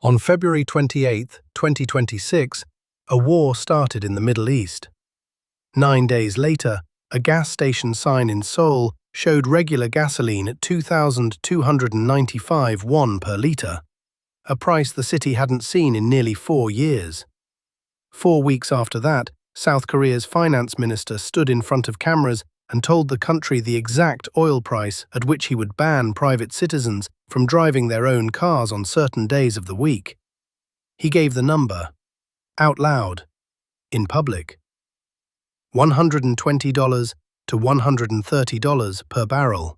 On February 28, 2026, a war started in the Middle East. 9 days later, a gas station sign in Seoul showed regular gasoline at 2,295 won per litre, a price the city hadn't seen in nearly 4 years. 4 weeks after that, South Korea's finance minister stood in front of cameras and told the country the exact oil price at which he would ban private citizens from driving their own cars on certain days of the week. He gave the number, out loud, in public. $120 to $130 per barrel.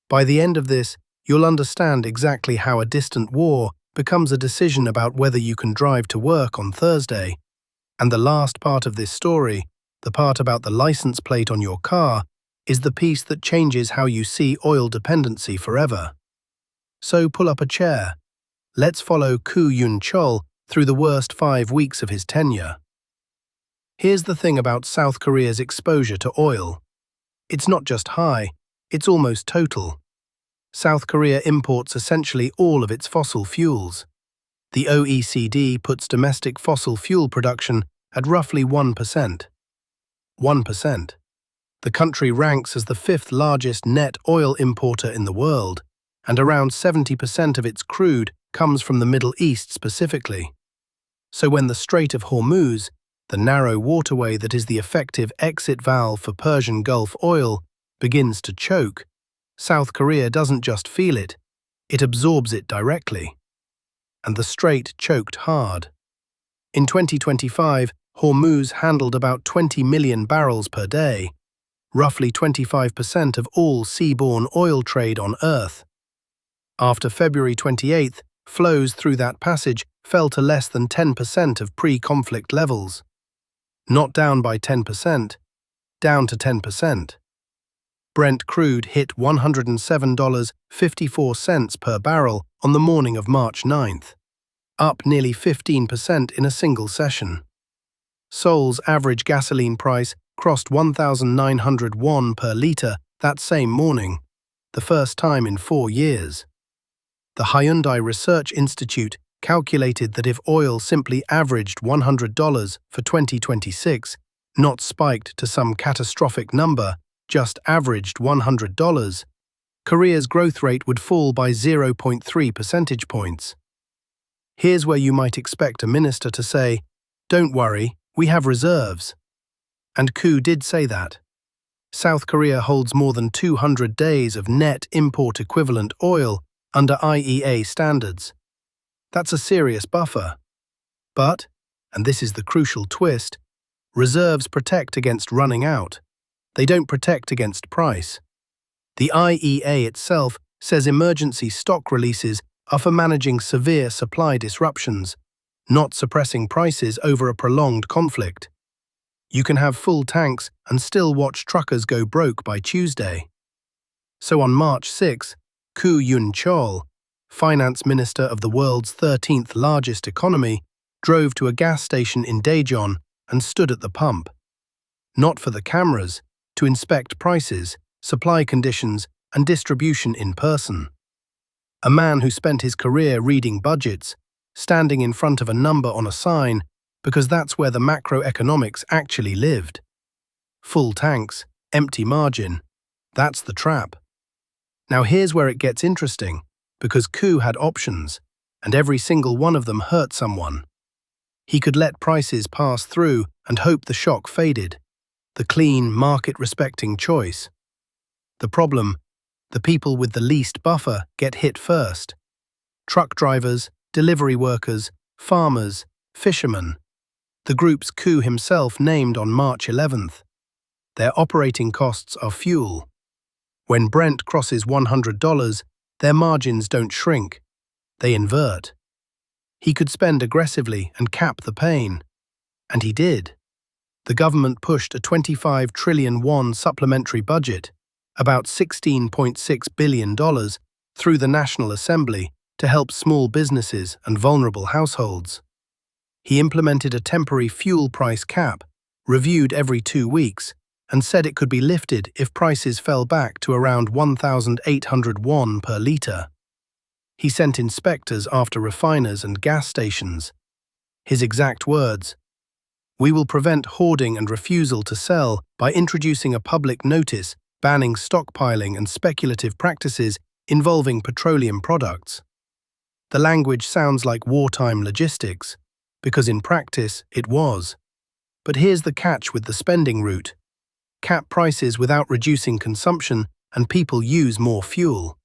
By the end of this, you'll understand exactly how a distant war becomes a decision about whether you can drive to work on Thursday. And the last part of this story, the part about the license plate on your car, is the piece that changes how you see oil dependency forever. So pull up a chair. Let's follow Koo Yoon-chol through the worst 5 weeks of his tenure. Here's the thing about South Korea's exposure to oil. It's not just high, it's almost total. South Korea imports essentially all of its fossil fuels. The OECD puts domestic fossil fuel production at roughly 1%. 1%. The country ranks as the 5th largest net oil importer in the world, and around 70% of its crude comes from the Middle East specifically. So when the Strait of Hormuz, the narrow waterway that is the effective exit valve for Persian Gulf oil, begins to choke, South Korea doesn't just feel it, it absorbs it directly. And the strait choked hard. In 2025, Hormuz handled about 20 million barrels per day, roughly 25% of all seaborne oil trade on Earth. After February 28th, flows through that passage fell to less than 10% of pre-conflict levels. Not down by 10%, down to 10%. Brent crude hit $107.54 per barrel on the morning of March 9th, up nearly 15% in a single session. Seoul's average gasoline price crossed 1,900 won per litre that same morning, the first time in 4 years. The Hyundai Research Institute calculated that if oil simply averaged $100 for 2026, not spiked to some catastrophic number, just averaged $100, Korea's growth rate would fall by 0.3 percentage points. Here's where you might expect a minister to say, "Don't worry, we have reserves." And Koo did say that. South Korea holds more than 200 days of net import equivalent oil under IEA standards. That's a serious buffer. But, and this is the crucial twist, reserves protect against running out. They don't protect against price. The IEA itself says emergency stock releases are for managing severe supply disruptions, not suppressing prices over a prolonged conflict. You can have full tanks and still watch truckers go broke by Tuesday. So on March 6, Koo Yoon-chol, finance minister of the world's 13th largest economy, drove to a gas station in Daejeon and stood at the pump. Not for the cameras, to inspect prices, supply conditions, and distribution in person. A man who spent his career reading budgets, standing in front of a number on a sign, because that's where the macroeconomics actually lived. Full tanks, empty margin. That's the trap. Now here's where it gets interesting, because Koo had options, and every single one of them hurt someone. He could let prices pass through and hope the shock faded. The clean, market-respecting choice. The problem, the people with the least buffer get hit first. Truck drivers, delivery workers, farmers, fishermen. The groups Koo himself named on March 11th. Their operating costs are fuel. When Brent crosses $100, their margins don't shrink. They invert. He could spend aggressively and cap the pain. And he did. The government pushed a 25 trillion won supplementary budget, about $16.6 billion, through the National Assembly to help small businesses and vulnerable households. He implemented a temporary fuel price cap, reviewed every 2 weeks, and said it could be lifted if prices fell back to around 1,800 won per litre. He sent inspectors after refiners and gas stations. His exact words: "We will prevent hoarding and refusal to sell by introducing a public notice banning stockpiling and speculative practices involving petroleum products." The language sounds like wartime logistics, because in practice it was. But here's the catch with the spending route: cap prices without reducing consumption, and people use more fuel.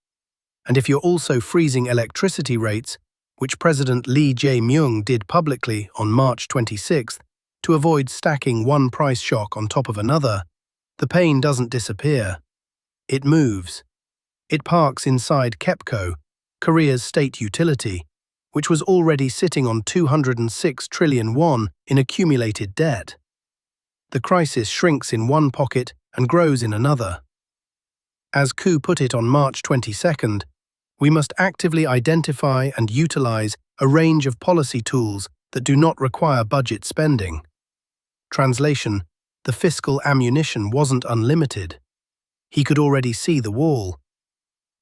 And if you're also freezing electricity rates, which President Lee Jae-myung did publicly on March 26th to avoid stacking one price shock on top of another, the pain doesn't disappear. It moves. It parks inside KEPCO, Korea's state utility, which was already sitting on 206 trillion won in accumulated debt. The crisis shrinks in one pocket and grows in another. As Koo put it on March 22nd, we must actively identify and utilize a range of policy tools that do not require budget spending. Translation: the fiscal ammunition wasn't unlimited. He could already see the wall.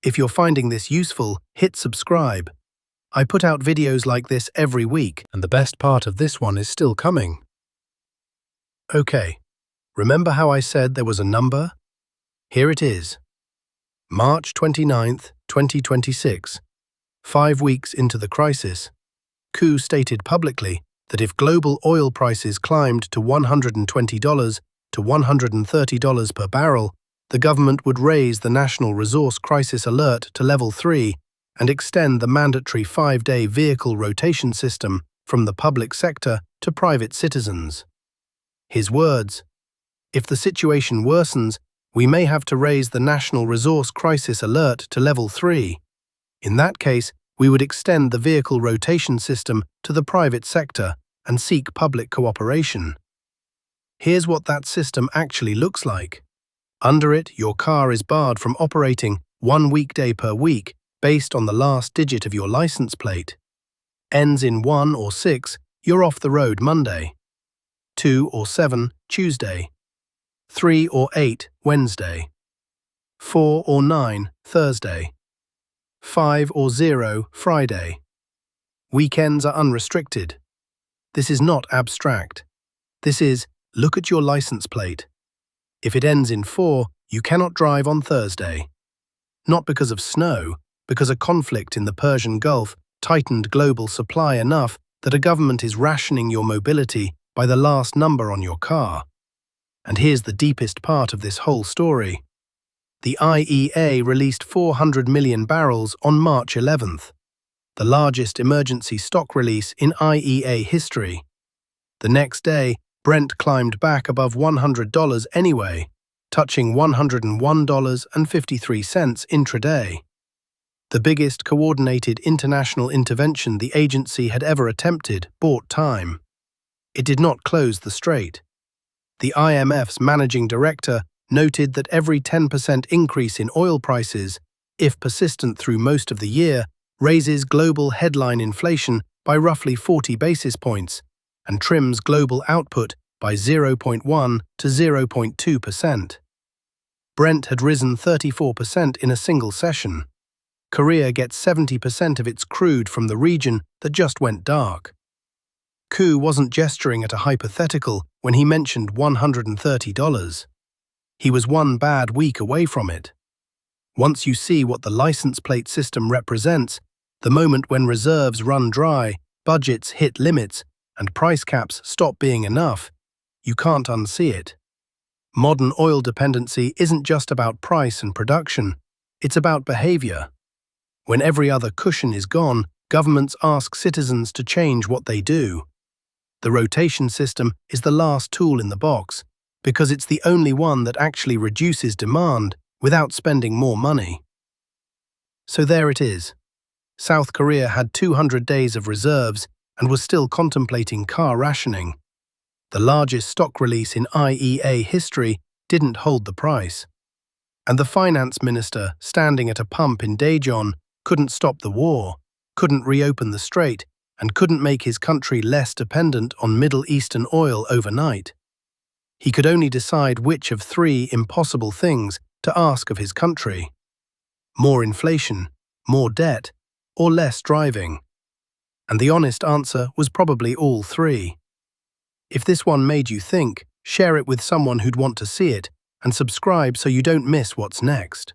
If you're finding this useful, hit subscribe. I put out videos like this every week, and the best part of this one is still coming. Okay, remember how I said there was a number? Here it is. March 29th, 2026. 5 weeks into the crisis, Koo stated publicly that if global oil prices climbed to $120 to $130 per barrel, the government would raise the National Resource Crisis Alert to Level 3 and extend the mandatory 5-day vehicle rotation system from the public sector to private citizens. His words: "If the situation worsens, we may have to raise the National Resource Crisis Alert to Level 3. In that case, we would extend the vehicle rotation system to the private sector and seek public cooperation." Here's what that system actually looks like. Under it, your car is barred from operating 1 weekday per week based on the last digit of your license plate. Ends in 1 or 6, you're off the road Monday. 2 or 7, Tuesday. 3 or 8, Wednesday. 4 or 9, Thursday. 5 or 0, Friday. Weekends are unrestricted. This is not abstract. This is, look at your license plate. If it ends in 4, you cannot drive on Thursday. Not because of snow, because a conflict in the Persian Gulf tightened global supply enough that a government is rationing your mobility by the last number on your car. And here's the deepest part of this whole story. The IEA released 400 million barrels on March 11th, the largest emergency stock release in IEA history. The next day, Brent climbed back above $100 anyway, touching $101.53 intraday. The biggest coordinated international intervention the agency had ever attempted bought time. It did not close the Strait. The IMF's managing director noted that every 10% increase in oil prices, if persistent through most of the year, raises global headline inflation by roughly 40 basis points and trims global output by 0.1 to 0.2%. Brent had risen 34% in a single session. Korea gets 70% of its crude from the region that just went dark. Koo wasn't gesturing at a hypothetical when he mentioned $130. He was one bad week away from it. Once you see what the license plate system represents, the moment when reserves run dry, budgets hit limits, and price caps stop being enough, you can't unsee it. Modern oil dependency isn't just about price and production, it's about behavior. When every other cushion is gone, governments ask citizens to change what they do. The rotation system is the last tool in the box, because it's the only one that actually reduces demand without spending more money. So there it is. South Korea had 200 days of reserves and was still contemplating car rationing. The largest stock release in IEA history didn't hold the price. And the finance minister, standing at a pump in Daejeon, couldn't stop the war, couldn't reopen the Strait, and couldn't make his country less dependent on Middle Eastern oil overnight. He could only decide which of 3 impossible things to ask of his country: more inflation, more debt, or less driving? And the honest answer was probably all three. If this one made you think, share it with someone who'd want to see it, and subscribe so you don't miss what's next.